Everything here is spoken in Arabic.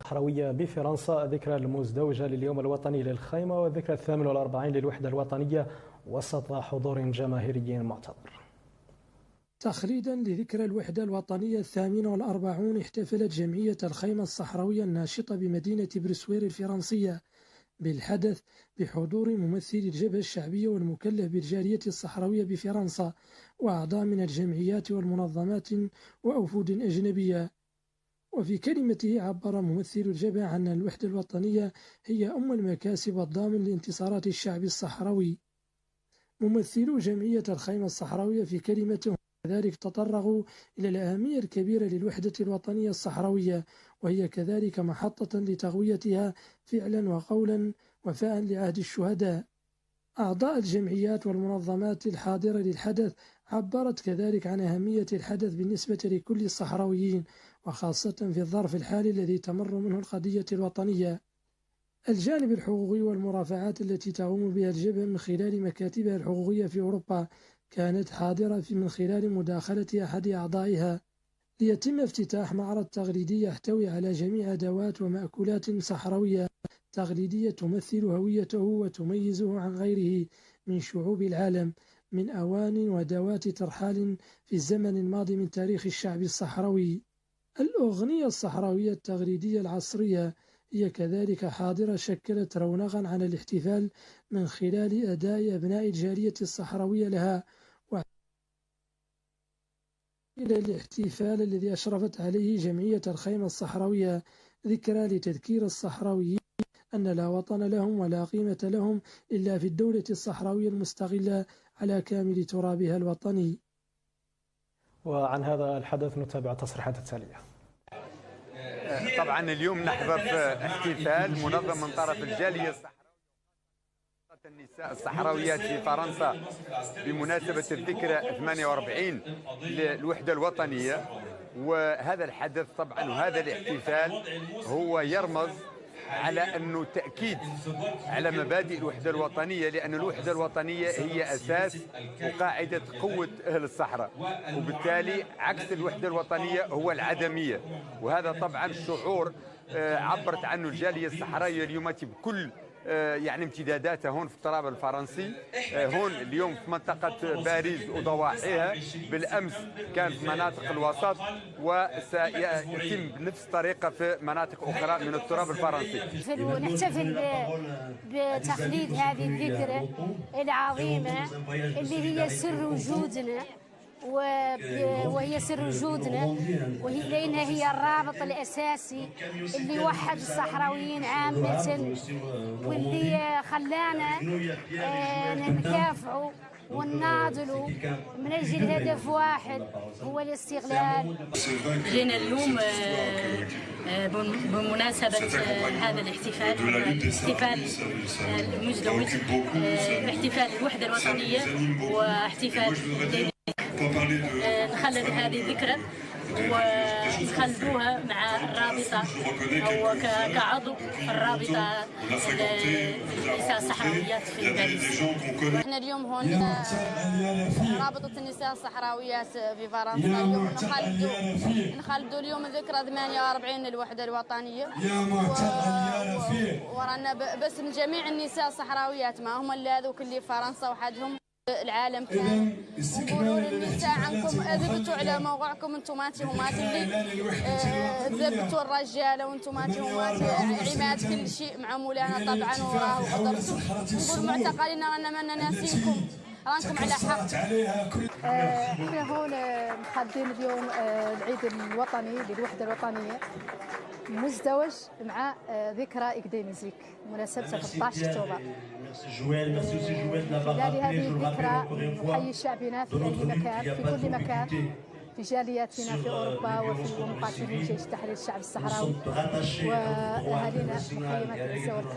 الصحراوية بفرنسا، ذكرى المزدوجة لليوم الوطني للخيمة والذكرى 48 للوحدة الوطنية وسط حضور جماهيري معتبر. تخليدا لذكرى الوحدة الوطنية 48 احتفلت جمعية الخيمة الصحراوية الناشطة بمدينة بروسوير الفرنسية بالحدث بحضور ممثلي الجبهة الشعبية والمكلف بالجالية الصحراوية بفرنسا وأعضاء من الجمعيات والمنظمات وأوفود أجنبية. وفي كلمته عبر ممثل الجبهة عن الوحدة الوطنية هي المكاسب الضامن لانتصارات الشعب الصحراوي. ممثلو جمعية الخيمة الصحراوية في كلمتهم كذلك تطرقوا إلى الأهمية الكبيرة للوحدة الوطنية الصحراوية، وهي كذلك محطة لتقويتها فعلا وقولا وفاء لعهد الشهداء. أعضاء الجمعيات والمنظمات الحاضرة للحدث عبرت كذلك عن أهمية الحدث بالنسبة لكل الصحراويين، وخاصة في الظرف الحالي الذي تمر منه القضية الوطنية. الجانب الحقوقي والمرافعات التي تقوم بها الجبهة من خلال مكاتبها الحقوقية في أوروبا كانت حاضرة من خلال مداخلة أحد أعضائها ليتم افتتاح معرض تقليدي يحتوي على جميع أدوات ومأكولات صحراوية تقليدية تمثل هويته وتميزه عن غيره من شعوب العالم، من أواني ودوات ترحال في الزمن الماضي من تاريخ الشعب الصحراوي. الأغنية الصحراوية التقليدية العصرية هي كذلك حاضرة، شكلت رونقا على الاحتفال من خلال أداء أبناء الجالية الصحراوية لها إلى الاحتفال الذي أشرفت عليه جمعية الخيمة الصحراوية، ذكرى لتذكير الصحراويين أن لا وطن لهم ولا قيمة لهم إلا في الدولة الصحراوية المستقلة على كامل ترابها الوطني. وعن هذا الحدث نتابع التصريحات التالية. طبعا اليوم نحضر في احتفال منظم من طرف الجالية النساء الصحراويات في فرنسا بمناسبة الذكرى 48 للوحدة الوطنية، وهذا الحدث طبعا وهذا الاحتفال هو يرمز على أنه تأكيد على مبادئ الوحدة الوطنية، لأن الوحدة الوطنية هي أساس وقاعدة قوة أهل الصحراء، وبالتالي عكس الوحدة الوطنية هو العدمية. وهذا طبعا شعور عبرت عنه الجالية الصحراوية اليوم بكل يعني امتداداتها هون في التراب الفرنسي، هون اليوم في منطقة باريس وضواحيها، بالأمس كان في مناطق الوسط، وسيتم بنفس الطريقة في مناطق أخرى من التراب الفرنسي. نحتفل بتخليد هذه الذكرى العظيمة اللي هي سر وجودنا، وهي سر وجودنا، لأنها هي الرابط الأساسي اللي وحد الصحراويين عامة، واللي خلانا نكافحوا ونناضلوا من أجل هدف واحد هو الاستقلال. جينا اليوم بمناسبة هذا الاحتفال المزدوج، احتفال الوحدة الوطنية واحتفال نخلد هذه الذكرى ونخلدوها مع الرابطة أو كعضو في الرابطة النساء الصحراويات في باريس. احنا اليوم هون رابطة النساء الصحراويات في فرنسا، اليوم نخلدوا اليوم ذكرى 48 للوحدة الوطنية، ورانا باسم جميع النساء الصحراويات، ما هم هذوك اللي في فرنسا وحدهم، العالم كامل، ونقولوا للنساء عنكم اثبتوا على موقعكم، انتم همات اللي ذبتوا الرجاله، وانتم همات عماد كل شيء مع مولانا طبعا وراه وقدرتوا. نقول معتقلين رانا ما ناسينكم، رانكم على حق. احنا هون محضرين اليوم العيد الوطني للوحده الوطنيه مزدوج مع ذكرى إكاديميزيك مناسبة 13 أكتوبر. خلال هذه الذكرى نحيي شعبنا في أي مكان، في كل مكان، في جالياتنا في أوروبا وفي مقاتلي جيش تحرير الشعب الصحراوي وأهالينا مخيمات العزة والكرامة.